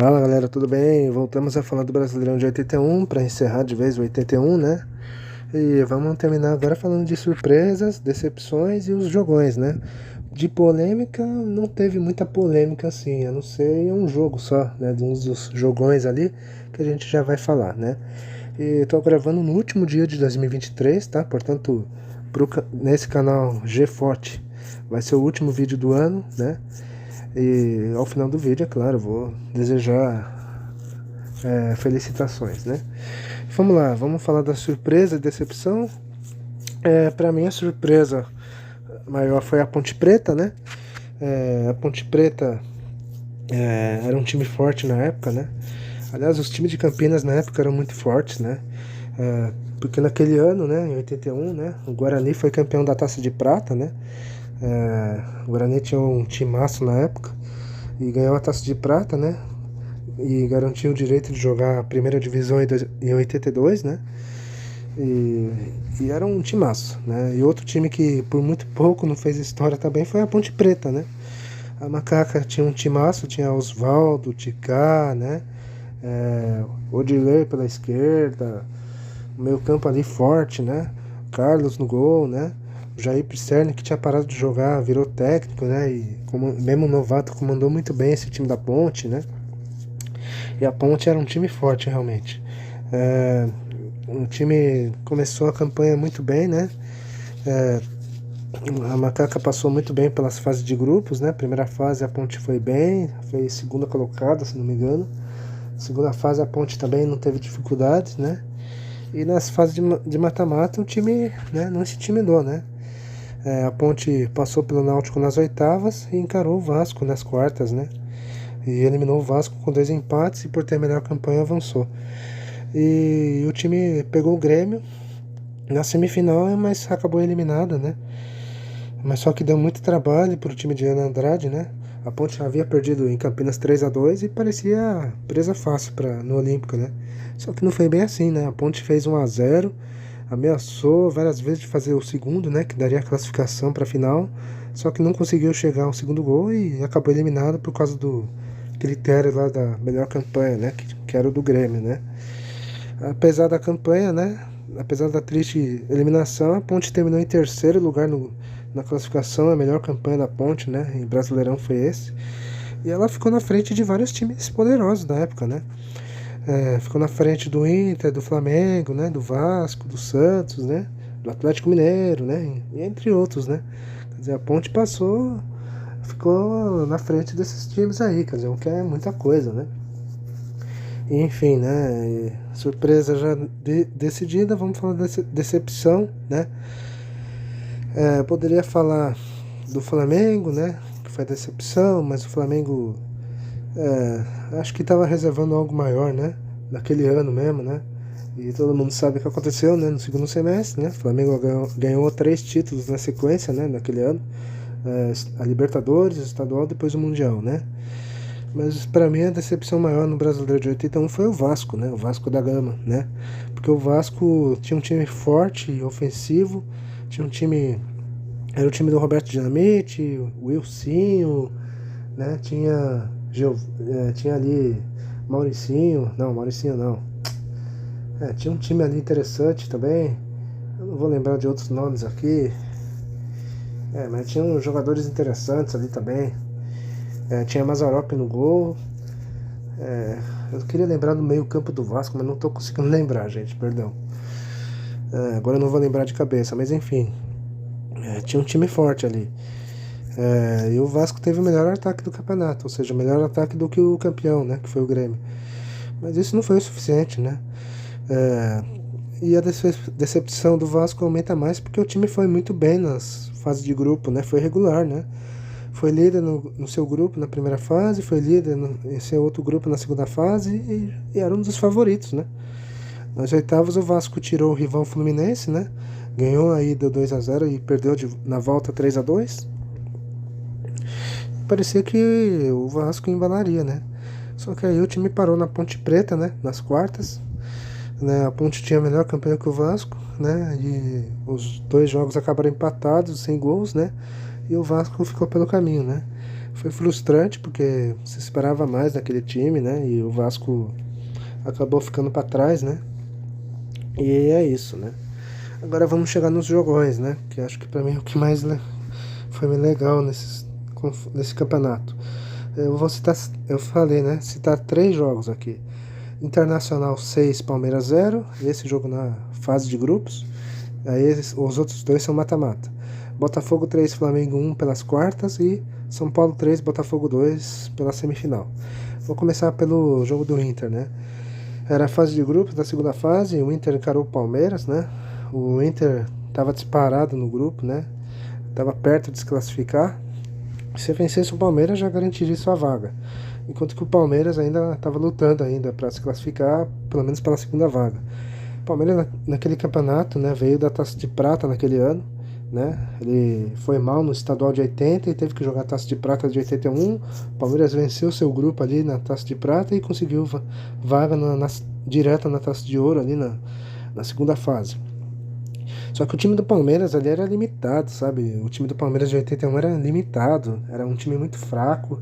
Fala galera, tudo bem? Voltamos a falar do Brasileirão de 81 para encerrar de vez o 81, né? E vamos terminar agora falando de surpresas, decepções e os jogões, né? De polêmica, não teve muita polêmica assim, a não ser um jogo só, né? De uns dos jogões ali que a gente já vai falar, né? E tô gravando no último dia de 2023, tá? Portanto, nesse canal GForte vai ser o último vídeo do ano, né? E ao final do vídeo, é claro, vou desejar felicitações, né? Vamos lá, vamos falar da surpresa e decepção. Para mim, a surpresa maior foi a Ponte Preta, né? A Ponte Preta era um time forte na época, né? Aliás, os times de Campinas na época eram muito fortes, né? Porque naquele ano, né, em 81, né, o Guarani foi campeão da Taça de Prata, né? O Guarani tinha um timaço na época e ganhou a Taça de Prata, né? E garantiu o direito de jogar a primeira divisão em 82, né? E era um timaço, né? E outro time que por muito pouco não fez história também foi a Ponte Preta, né? A Macaca tinha um timaço, tinha Osvaldo, Ticá, né? Odilei pela esquerda, o meio campo ali forte, né? Carlos no gol, né? O Jair Pisserni, que tinha parado de jogar, virou técnico, né? E mesmo novato, comandou muito bem esse time da Ponte, né? E a Ponte era um time forte, realmente. O time começou a campanha muito bem, né? A Macaca passou muito bem pelas fases de grupos, né? Primeira fase a Ponte foi bem, foi segunda colocada, se não me engano. Segunda fase a Ponte também não teve dificuldades, né? E nas fases de mata-mata o time, né, não se intimidou, né? A Ponte passou pelo Náutico nas oitavas e encarou o Vasco nas quartas, né? E eliminou o Vasco com 2 empates e por ter melhor campanha avançou. E o time pegou o Grêmio na semifinal, mas acabou eliminada, né? Mas só que deu muito trabalho pro time de Ana Andrade, né? A Ponte havia perdido em Campinas 3-2 e parecia presa fácil no Olímpico, né? Só que não foi bem assim, né? A Ponte fez 1-0, ameaçou várias vezes de fazer o segundo, né? Que daria a classificação para a final, só que não conseguiu chegar ao segundo gol e acabou eliminado por causa do critério lá da melhor campanha, né? Que era o do Grêmio, né? Apesar da campanha, né? Apesar da triste eliminação, a Ponte terminou em terceiro lugar na classificação, a melhor campanha da Ponte, né? Em Brasileirão foi esse. E ela ficou na frente de vários times poderosos da época, né? Ficou na frente do Inter, do Flamengo, né? Do Vasco, do Santos, né? Do Atlético Mineiro, né? E entre outros, né? Quer dizer, a Ponte ficou na frente desses times aí, quer dizer, o que é muita coisa, né? Enfim, né? Surpresa já decidida, vamos falar dessa decepção, né? Poderia falar do Flamengo, né? Que foi decepção, mas o Flamengo acho que estava reservando algo maior, né? Naquele ano mesmo, né? E todo mundo sabe o que aconteceu, né? No segundo semestre, né? O Flamengo ganhou 3 títulos na sequência, né? Naquele ano. A Libertadores, o Estadual, depois o Mundial, né? Mas para mim a decepção maior no Brasileiro de 81 foi o Vasco, né? O Vasco da Gama, né? Porque o Vasco tinha um time forte e ofensivo, tinha um time. Era o time do Roberto Dinamite, o Wilsinho, né? Tinha ali Mauricinho. Não, Mauricinho não. Tinha um time ali interessante também. Eu não vou lembrar de outros nomes aqui. Mas tinha uns jogadores interessantes ali também. Tinha Mazzaropi no gol. Eu queria lembrar do meio campo do Vasco, mas não tô conseguindo lembrar, gente, perdão. Agora eu não vou lembrar de cabeça, mas enfim. Tinha um time forte ali. E o Vasco teve o melhor ataque do campeonato, ou seja, melhor ataque do que o campeão, né, que foi o Grêmio. Mas isso não foi o suficiente, né? E a decepção do Vasco aumenta mais porque o time foi muito bem nas fases de grupo, né? Foi regular, né? Foi líder no seu grupo na primeira fase, foi líder em seu outro grupo na segunda fase e era um dos favoritos, né? Nas oitavas o Vasco tirou o rival Fluminense, né? Ganhou aí do 2-0 e perdeu na volta 3-2. Parecia que o Vasco embalaria, né? Só que aí o time parou na Ponte Preta, né? Nas quartas, né? A Ponte tinha a melhor campanha que o Vasco, né? E os 2 jogos acabaram empatados, sem gols, né? E o Vasco ficou pelo caminho, né? Foi frustrante porque se esperava mais daquele time, né? E o Vasco acabou ficando para trás, né? E é isso, né? Agora vamos chegar nos jogões, né? Que acho que para mim é o que mais foi legal nesse campeonato. Eu vou citar, eu falei, né? Citar 3 jogos aqui. Internacional 6, Palmeiras 0. Esse jogo na fase de grupos. Aí os outros 2 são mata-mata. Botafogo 3, Flamengo 1 pelas quartas e São Paulo 3, Botafogo 2 pela semifinal. Vou começar pelo jogo do Inter, né? Era a fase de grupos da segunda fase, o Inter encarou o Palmeiras, né? O Inter estava disparado no grupo, né? Tava perto de se classificar. Se vencesse o Palmeiras já garantiria sua vaga. Enquanto que o Palmeiras ainda estava lutando ainda para se classificar, pelo menos pela segunda vaga. O Palmeiras naquele campeonato, né, veio da Taça de Prata naquele ano, né? Ele foi mal no estadual de 80 e teve que jogar a Taça de Prata de 81. O Palmeiras venceu seu grupo ali na Taça de Prata e conseguiu vaga direta na Taça de Ouro ali na segunda fase. Só que o time do Palmeiras ali era limitado, sabe? O time do Palmeiras de 81 era limitado, era um time muito fraco,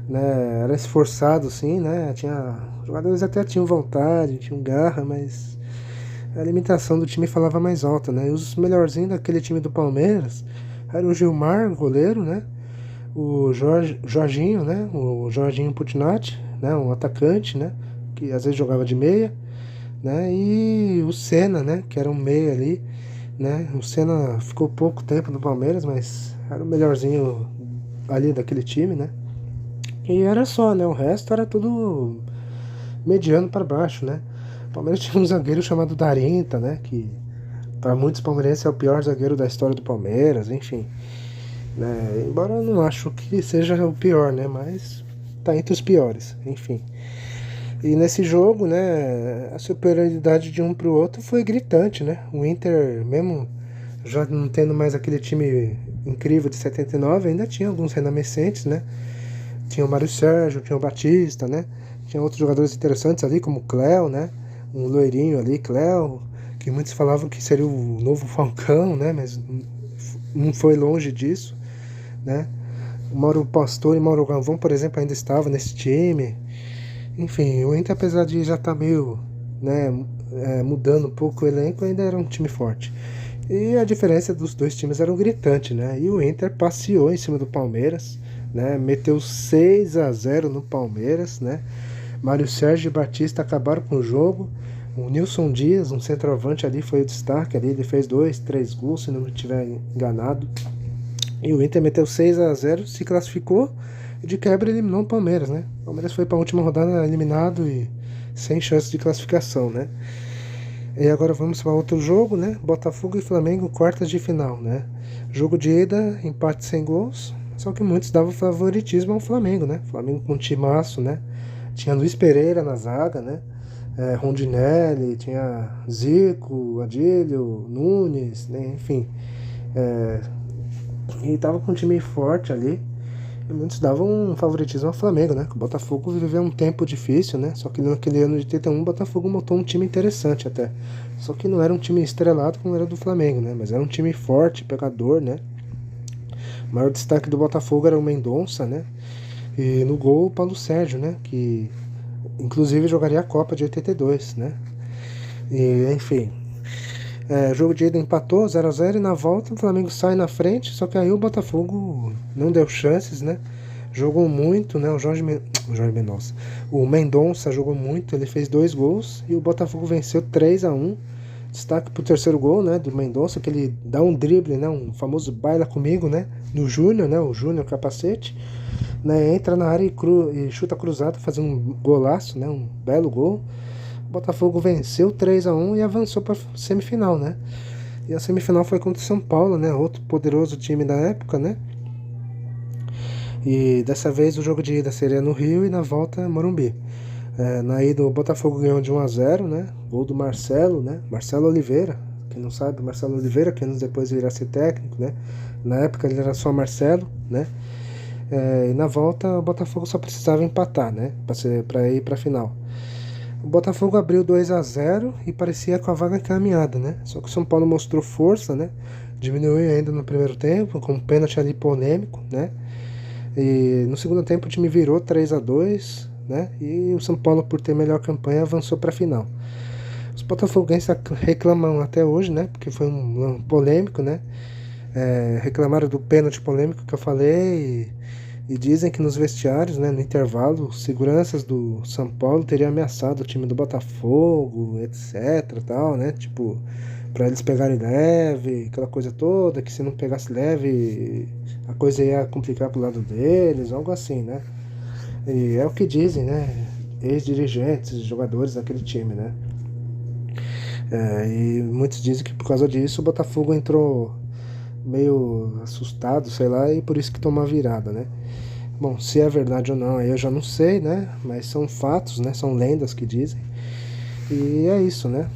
né? Era esforçado, sim, né? Os jogadores até tinham vontade, tinham garra, mas a limitação do time falava mais alta, né? E os melhorzinhos daquele time do Palmeiras eram o Gilmar, goleiro, né? O Jorginho, né? O Jorginho Putinati, né? Um atacante, né? Que às vezes jogava de meia, né? E o Senna, né? Que era um meia ali, né? O Senna ficou pouco tempo no Palmeiras, mas era o melhorzinho ali daquele time, né? E era só, né? O resto era tudo mediano para baixo, né? O Palmeiras tinha um zagueiro chamado Darinta, né? Que para muitos palmeirenses é o pior zagueiro da história do Palmeiras, enfim, né? Embora eu não acho que seja o pior, né? Mas tá entre os piores, enfim. E nesse jogo, né, a superioridade de um pro outro foi gritante, né? O Inter, mesmo já não tendo mais aquele time incrível de 79, ainda tinha alguns remanescentes, né? Tinha o Mário Sérgio, tinha o Batista, né? Tinha outros jogadores interessantes ali, como o Cléo, né? Um loirinho ali, Cléo, que muitos falavam que seria o novo Falcão, né? Mas não foi longe disso, né? O Mauro Pastor e o Mauro Galvão, por exemplo, ainda estavam nesse time. Enfim, o Inter, apesar de já estar meio, né, mudando um pouco o elenco, ainda era um time forte. E a diferença dos dois times era um gritante, né? E o Inter passeou em cima do Palmeiras, né? Meteu 6-0 no Palmeiras, né? Mário Sérgio e Batista acabaram com o jogo. O Nilson Dias, um centroavante ali, foi o destaque ali. Ele fez 2, 3 gols, se não me estiver enganado. E o Inter meteu 6-0, se classificou e de quebra eliminou o Palmeiras, né? O Palmeiras foi para a última rodada eliminado e sem chance de classificação, né? E agora vamos para outro jogo, né? Botafogo e Flamengo, quartas de final, né? Jogo de ida, empate sem gols. Só que muitos davam favoritismo ao Flamengo, né? Flamengo com um timaço, né? Tinha Luiz Pereira na zaga, né? Rondinelli, tinha Zico, Adílio, Nunes, né? Enfim. E tava com um time forte ali. E muitos davam um favoritismo ao Flamengo, né? O Botafogo viveu um tempo difícil, né? Só que naquele ano de 81 o Botafogo montou um time interessante até. Só que não era um time estrelado como era do Flamengo, né? Mas era um time forte, pegador, né? O maior destaque do Botafogo era o Mendonça, né? E no gol o Paulo Sérgio, né? Que inclusive jogaria a Copa de 82, né? E enfim. Jogo de ida empatou 0-0 e na volta o Flamengo sai na frente, só que aí o Botafogo não deu chances, né? Jogou muito, né? O Mendonça jogou muito, ele fez 2 gols e o Botafogo venceu 3-1. Destaque pro terceiro gol, né, do Mendonça, que ele dá um drible, né, um famoso baila comigo, né, no Júnior, né, o Júnior Capacete, né, entra na área e chuta cruzado, fazendo um golaço, né, um belo gol. O Botafogo venceu 3-1 e avançou para semifinal, né? E a semifinal foi contra o São Paulo, né? Outro poderoso time da época, né? E dessa vez o jogo de ida seria no Rio e na volta Morumbi. Na ida o Botafogo ganhou de 1-0, né? Gol do Marcelo, né? Marcelo Oliveira. Quem não sabe, Marcelo Oliveira, que anos depois virá ser técnico, né? Na época ele era só Marcelo, né? E na volta o Botafogo só precisava empatar, né? Para ir para a final. O Botafogo abriu 2-0 e parecia com a vaga encaminhada, né? Só que o São Paulo mostrou força, né? Diminuiu ainda no primeiro tempo, com um pênalti ali polêmico, né? E no segundo tempo o time virou 3-2, né? E o São Paulo, por ter melhor campanha, avançou para a final. Os botafoguenses reclamam até hoje, né? Porque foi um polêmico, né? Reclamaram do pênalti polêmico que eu falei e dizem que nos vestiários, né, no intervalo, seguranças do São Paulo teriam ameaçado o time do Botafogo, etc, tal, né? Tipo, para eles pegarem leve, aquela coisa toda, que se não pegasse leve, a coisa ia complicar pro lado deles, algo assim, né? E é o que dizem, né? Ex-dirigentes, jogadores daquele time, né? E muitos dizem que por causa disso o Botafogo entrou meio assustado, sei lá, e por isso que tomou a virada, né? Bom, se é verdade ou não, aí eu já não sei, né? Mas são fatos, né? São lendas que dizem. E é isso, né?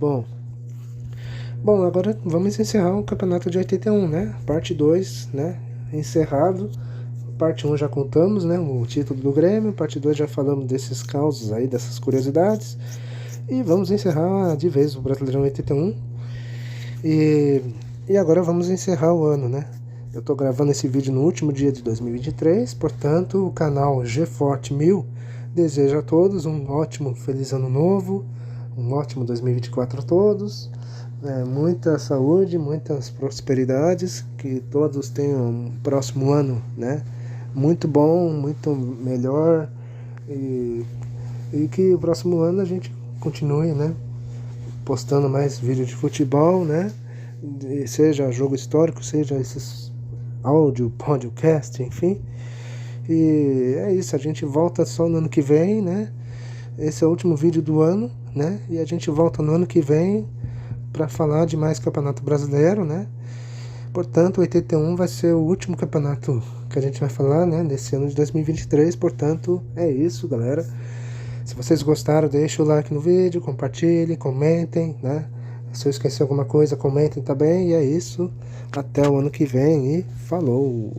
Bom, agora vamos encerrar o campeonato de 81, né? Parte 2, né? Encerrado. Parte 1 já contamos, né? O título do Grêmio. Parte 2 já falamos desses causos aí, dessas curiosidades. E vamos encerrar de vez o Brasileirão 81. E agora vamos encerrar o ano, né? Eu tô gravando esse vídeo no último dia de 2023, portanto, o canal GForte 1000 deseja a todos um ótimo, feliz ano novo, um ótimo 2024 a todos, muita saúde, muitas prosperidades, que todos tenham um próximo ano, né? Muito bom, muito melhor, e que o próximo ano a gente continue, né? Postando mais vídeos de futebol, né? Seja jogo histórico, seja esses áudio, podcast, enfim. E é isso, a gente volta só no ano que vem, né? Esse é o último vídeo do ano, né? E a gente volta no ano que vem para falar de mais campeonato brasileiro, né? Portanto, o 81 vai ser o último campeonato que a gente vai falar, né? Nesse ano de 2023. Portanto, é isso, galera. Se vocês gostaram, deixa o like no vídeo, compartilhem, comentem, né? Se eu esqueci alguma coisa, comentem também. E é isso. Até o ano que vem e falou!